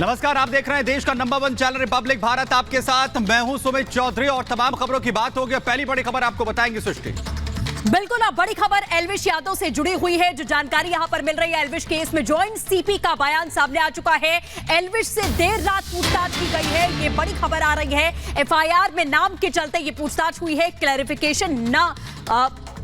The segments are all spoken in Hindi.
नमस्कार, आप देख रहे हैं देश का नंबर 1 चैनल रिपब्लिक भारत। आपके साथ मैं हूं सुमित चौधरी और तमाम खबरों की बात होगी। पहली बड़ी खबर आपको बताएंगे सृष्टि। बिल्कुल, अब बड़ी खबर एल्विश यादव से जुड़ी हुई है। जो जानकारी यहां पर मिल रही है, एल्विश केस में जॉइंट सीपी का बयान सामने आ चुका है। एल्विश से देर रात पूछताछ की गई है, ये बड़ी खबर आ रही है। एफआईआर में नाम के चलते ये पूछताछ हुई है। क्लैरिफिकेशन न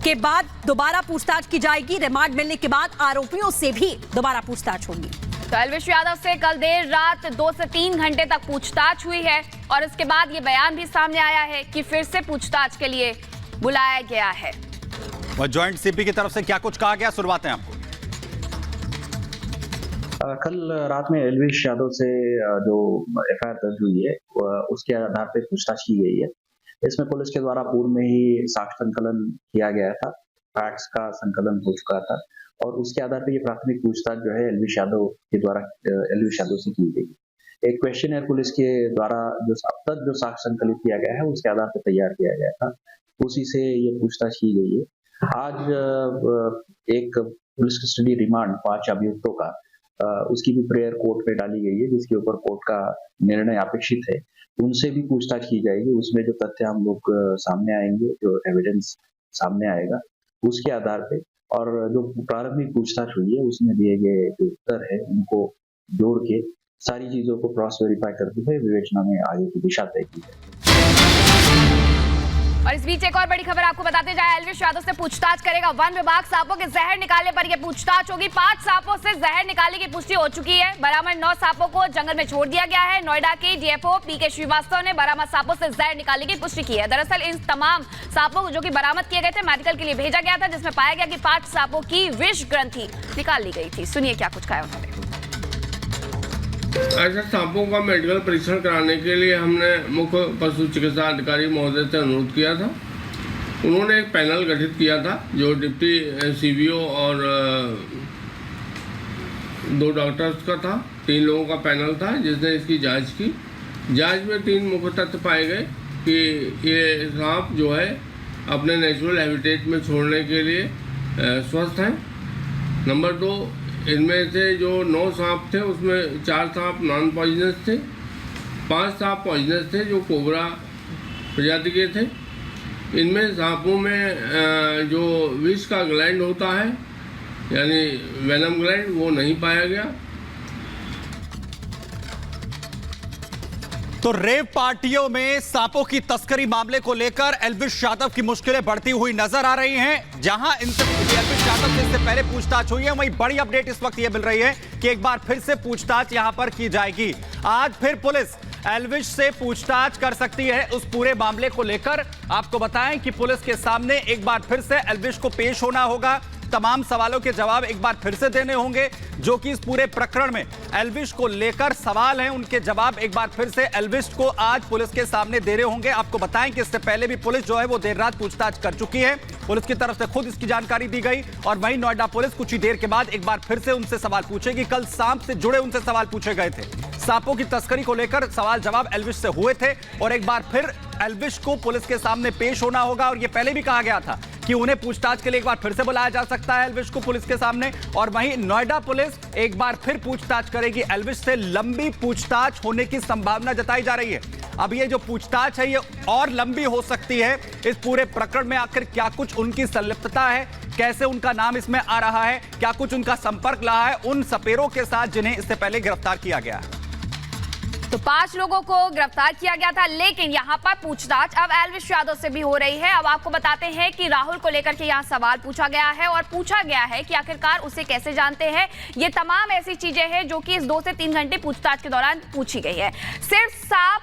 के बाद दोबारा पूछताछ की जाएगी। रिमांड मिलने के बाद आरोपियों से भी दोबारा पूछताछ होगी। तो एल्विश यादव से कल देर रात 2 से 3 घंटे तक पूछताछ हुई है और इसके बाद ये बयान भी सामने आया है कि फिर से पूछताछ के लिए बुलाया गया है। और जॉइंट सीपी की तरफ से क्या कुछ कहा गया, सुनवाते हैं आपको। कल रात में एल्विश यादव से जो एफआईआर दर्ज हुई है उसके आधार पर पूछताछ की गई है। इसमें पुलिस के द्वारा पूर्व में ही साक्ष्य संकलन किया गया था, फैक्ट्स का संकलन हो चुका था और उसके आधार पर ये प्राथमिक पूछताछ जो है एल्विश यादव के द्वारा एल्विश यादव से की गई। एक क्वेश्चनर पुलिस के द्वारा जो अब तक जो साक्ष्य संकलित किया गया है उसके आधार पर तैयार किया गया था, उसी से ये पूछताछ की गई है। आज एक पुलिस कस्टडी रिमांड 5 अभियुक्तों का उसकी भी प्रेयर कोर्ट में डाली गई है, जिसके ऊपर कोर्ट का निर्णय अपेक्षित है। उनसे भी पूछताछ की जाएगी। उसमें जो तथ्य हम लोग सामने आएंगे, जो एविडेंस सामने आएगा उसके आधार पे और जो प्रारंभिक पूछताछ हुई है उसमें दिए गए जो उत्तर है उनको जोड़ के सारी चीजों को क्रॉस वेरीफाई करते हुए विवेचना में आगे की दिशा तय की है। और इस बीच एक और बड़ी खबर आपको बताते जाए, एल्विश यादव से पूछताछ करेगा वन विभाग। सांपों के जहर निकालने पर यह पूछताछ होगी। 5 सांपों से जहर निकालने की पुष्टि हो चुकी है। बरामद 9 सांपों को जंगल में छोड़ दिया गया है। नोएडा के डीएफओ पीके श्रीवास्तव ने बरामद सांपों से जहर निकालने की पुष्टि की है। दरअसल इन तमाम सांपों जो कि बरामद किए गए थे मेडिकल के लिए भेजा गया था, जिसमें पाया गया कि 5 सांपों की विष ग्रंथि निकाल ली गई थी। सुनिए क्या कुछ कहा उन्होंने। ऐसे सांपों का मेडिकल परीक्षण कराने के लिए हमने मुख्य पशु चिकित्सा अधिकारी महोदय से अनुरोध किया था। उन्होंने एक पैनल गठित किया था जो डिप्टी सीबीओ और 2 डॉक्टर्स का था। 3 लोगों का पैनल था जिसने इसकी जांच की। जांच में 3 मुख्य तथ्य पाए गए कि ये सांप जो है अपने नेचुरल हैबिटेट में छोड़ने के लिए स्वस्थ हैं। नंबर 2, इनमें से जो 9 सांप थे उसमें 4 सांप नॉन पॉइजनस थे, 5 सांप पॉइजनस थे जो कोबरा प्रजाति के थे। इनमें सांपों में जो विष का ग्लैंड होता है यानी वेनम ग्लैंड वो नहीं पाया गया। तो रेव पार्टियों में सांपों की तस्करी मामले को लेकर एल्विश यादव की मुश्किलें बढ़ती हुई नजर आ रही हैं। जहां इनसे एल्विश यादव से इससे पहले पूछताछ हुई है, वहीं बड़ी अपडेट इस वक्त यह मिल रही है कि एक बार फिर से पूछताछ यहां पर की जाएगी। आज फिर पुलिस एल्विश से पूछताछ कर सकती है उस पूरे मामले को लेकर। आपको बताएं कि पुलिस के सामने एक बार फिर से एल्विश को पेश होना होगा। तमाम सवालों के जवाब एक बार फिर से देने होंगे। जो कि इस पूरे प्रकरण में एल्विश को लेकर सवाल हैं, उनके जवाब एक बार फिर से एल्विश को आज पुलिस के सामने देने होंगे। आपको बताएं कि इससे पहले भी पुलिस जो है वो देर रात पूछताछ कर चुकी है। पुलिस की तरफ से खुद इसकी जानकारी दी गई और वहीं नोएडा पुलिस कुछ ही देर के बाद एक बार फिर से उनसे सवाल पूछेगी। कल सांप से जुड़े उनसे सवाल पूछे गए थे। सांपों की तस्करी को लेकर सवाल जवाब एल्विश से हुए थे और एक बार फिर एल्विश को पुलिस के सामने पेश होना होगा। और यह पहले भी कहा गया था कि उन्हें पूछताछ के लिए एक बार फिर से बुलाया जा सकता है एल्विश को पुलिस के सामने। और वहीं नोएडा पुलिस एक बार फिर पूछताछ करेगी एल्विश से। लंबी पूछताछ होने की संभावना जताई जा रही है। अब ये जो पूछताछ है ये और लंबी हो सकती है। इस पूरे प्रकरण में आखिर क्या कुछ उनकी संलिप्तता है, कैसे उनका नाम इसमें आ रहा है, क्या कुछ उनका संपर्क रहा है उन सपेरों के साथ जिन्हें इससे पहले गिरफ्तार किया गया है। तो 5 लोगों को गिरफ्तार किया गया था, लेकिन यहाँ पर पूछताछ अब एल्विश यादव से भी हो रही है। अब आपको बताते हैं कि राहुल को लेकर के यहाँ सवाल पूछा गया है और पूछा गया है कि आखिरकार उसे कैसे जानते हैं। ये तमाम ऐसी चीजें हैं जो कि इस 2 से 3 घंटे पूछताछ के दौरान पूछी गई है। सिर्फ सांप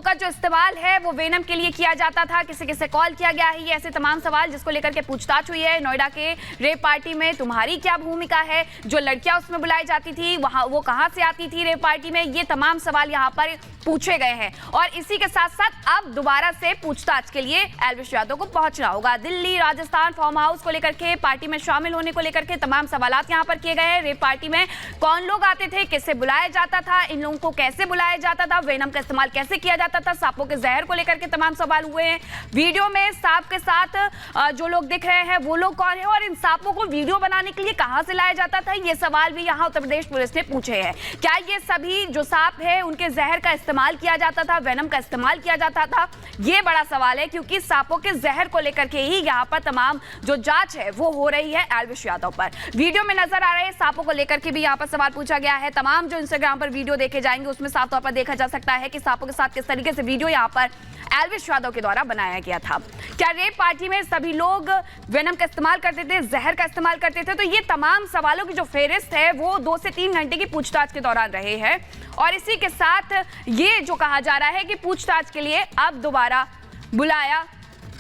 का जो इस्तेमाल है वो वेनम के लिए किया जाता था, किसे किसे कॉल किया गया है, ये ऐसे तमाम सवाल जिसको लेकर के पूछताछ हुई है। नोएडा के रेप पार्टी में तुम्हारी क्या भूमिका है, जो लड़कियां उसमें बुलाई जाती थी वहां वो कहां से आती थी रेप पार्टी में, ये तमाम सवाल यहां पर पूछे गए हैं। और इसी के साथ साथ अब दोबारा से पूछताछ के लिए एल्विश यादव को पहुंचना होगा। दिल्ली, राजस्थान फार्म हाउस को लेकर के, पार्टी में शामिल होने को लेकर के तमाम सवालात यहां पर किए गए हैं। रेप पार्टी में कौन लोग आते थे, किससे बुलाया जाता था, इन लोगों को कैसे बुलाया जाता था, वेनम का इस्तेमाल कैसे किया जाता था, सांपों के जहर को लेकर के तमाम सवाल हुए हैं। वीडियो में सांप के साथ जो लोग दिख रहे हैं वो लोग कौन है और इन सांपों को वीडियो बनाने के लिए कहां से लाया जाता था, ये सवाल भी यहां उत्तर प्रदेश पुलिस ने पूछे हैं। क्या ये सभी जो सांप है उनके जहर का इस्तेमाल किया जाता था, वेनम का इस्तेमाल किया जाता था, ये बड़ा सवाल है, क्योंकि सांपों के जहर को लेकर के ही यहां पर तमाम जो जांच है वो हो रही है एल्विश यादव पर। वीडियो में नजर आ रहे सांपों को लेकर के भी यहां पर सवाल पूछा गया है। तमाम जो इंस्टाग्राम पर वीडियो देखे जाएंगे उसमें साफ तौर पर देखा जा सकता है कि सांपों के साथ किस तरीके से वीडियो यहां पर एल्विश यादव के द्वारा बनाया गया था। क्या रेप पार्टी में सभी लोग वेनम का इस्तेमाल करते थे, जहर का इस्तेमाल करते थे? तो ये तमाम सवालों की जो फेहरिस्त है वो 2 से 3 घंटे की पूछताछ के दौरान रहे हैं और इसी के साथ ये जो कहा जा रहा है कि पूछताछ के लिए अब दोबारा बुलाया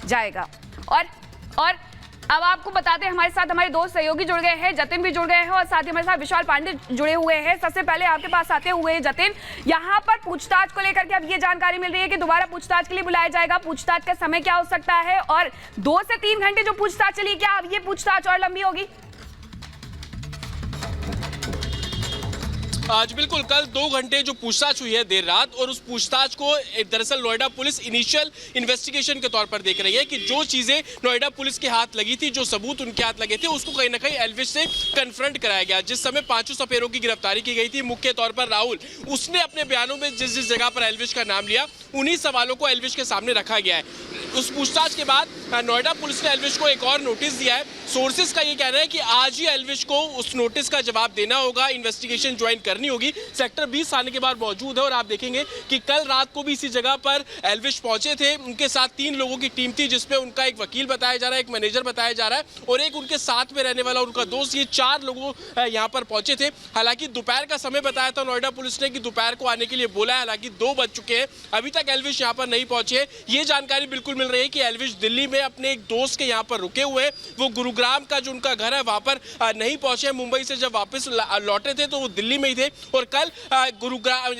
जाएगा। और अब आपको बताते हैं, हमारे साथ हमारे दोस्त सहयोगी जुड़ गए हैं, जतिन भी जुड़ गए हैं और साथ ही हमारे साथ विशाल पांडे जुड़े हुए हैं। सबसे पहले आपके पास आते हुए जतिन, यहाँ पर पूछताछ को लेकर के अब ये जानकारी मिल रही है कि दोबारा पूछताछ के लिए बुलाया जाएगा। पूछताछ का समय क्या हो सकता है और 2 से 3 घंटे जो पूछताछ चली, क्या अब ये पूछताछ और लंबी होगी? आज बिल्कुल कल 2 घंटे जो पूछताछ हुई है देर रात, और उस पूछताछ को दरअसल नोएडा पुलिस इनिशियल इन्वेस्टिगेशन के तौर पर देख रही है कि जो चीजें नोएडा पुलिस के हाथ लगी थी, जो सबूत उनके हाथ लगे थे, उसको कहीं ना कहीं एल्विश से कन्फ्रंट कराया गया। जिस समय 5 सपेरों की गिरफ्तारी की गई थी, मुख्य तौर पर राहुल, उसने अपने बयानों में जिस जिस जगह पर एल्विश का नाम लिया, उन्हीं सवालों को एल्विश के सामने रखा गया है। उस पूछताछ के बाद नोएडा पुलिस ने एल्विश को एक और नोटिस दिया है। सोर्सेज का ये कहना है कि आज ही एल्विश को उस नोटिस का जवाब देना होगा, इन्वेस्टिगेशन ज्वाइन करनी होगी। सेक्टर 20 थाने के बाद मौजूद है और आप देखेंगे कि कल रात को भी इसी जगह पर एल्विश पहुंचे थे। उनके साथ 3 लोगों की टीम थी, जिसमें उनका एक वकील बताया जा रहा है, एक मैनेजर बताया जा रहा है और एक उनके साथ में रहने वाला उनका दोस्त। ये 4 लोगों यहाँ पर पहुंचे थे। हालांकि दोपहर का समय बताया था नोएडा पुलिस ने कि दोपहर को आने के लिए बोला है, हालांकि 2 बज चुके हैं, अभी तक एल्विश यहाँ पर नहीं पहुंचे। ये जानकारी बिल्कुल मिल रही है कि एल्विश दिल्ली में अपने एक दोस्त के यहाँ पर रुके हुए हैं। वो गुरुग्राम का जो उनका घर है वहां पर नहीं पहुंचे। मुंबई से जब वापस लौटे थे तो वो दिल्ली में ही थे और कल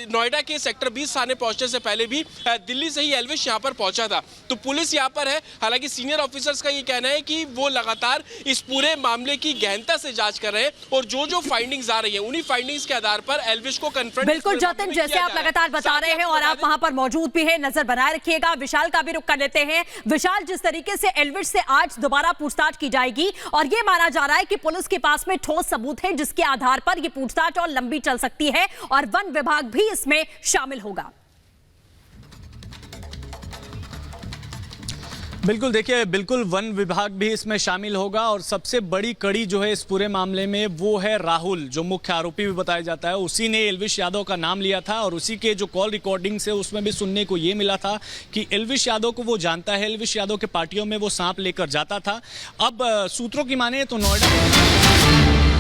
नोएडा के सेक्टर 20 थाने पहुंचने से पहले भी दिल्ली से ही एल्विश यहां पर पहुंचा था। तो पुलिस यहां पर है। हालांकि सीनियर ऑफिसर्स का ये कहना है कि वो लगातार इस पूरे मामले की गहनता से जांच कर रहे हैं और जो जो फाइंडिंग्स आ रही है उन्हीं फाइंडिंग्स के आधार पर एल्विश को कन्फ्रंट। बिल्कुल जतिन, जैसे आप लगातार बता रहे हैं और आप वहां पर मौजूद भी है, नजर बनाए रखिएगा। विशाल का भी रुख कर लेते हैं। विशाल, जिस तरीके से एल्विश से आज दोबारा पूछताछ की जाएगी और यह माना जा रहा है कि पुलिस के पास में ठोस सबूत है जिसके आधार पर यह पूछताछ और लंबी चल सकती है और वन विभाग भी इसमें शामिल होगा। बिल्कुल, देखिए, बिल्कुल वन विभाग भी इसमें शामिल होगा और सबसे बड़ी कड़ी जो है इस पूरे मामले में वो है राहुल, जो मुख्य आरोपी भी बताया जाता है। उसी ने एल्विश यादव का नाम लिया था और उसी के जो कॉल रिकॉर्डिंग्स है उसमें भी सुनने को ये मिला था कि एल्विश यादव को वो जानता है, एल्विश यादव के पार्टियों में वो सांप लेकर जाता था। अब सूत्रों की माने तो नोएडा।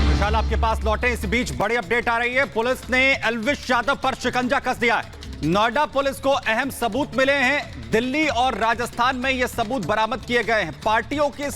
विशाल आपके पास लौटे, इस बीच बड़ी अपडेट आ रही है। पुलिस ने एल्विश यादव पर शिकंजा कस दिया है। नोएडा पुलिस को अहम सबूत मिले हैं। दिल्ली और राजस्थान में ये सबूत बरामद किए गए हैं। पार्टियों के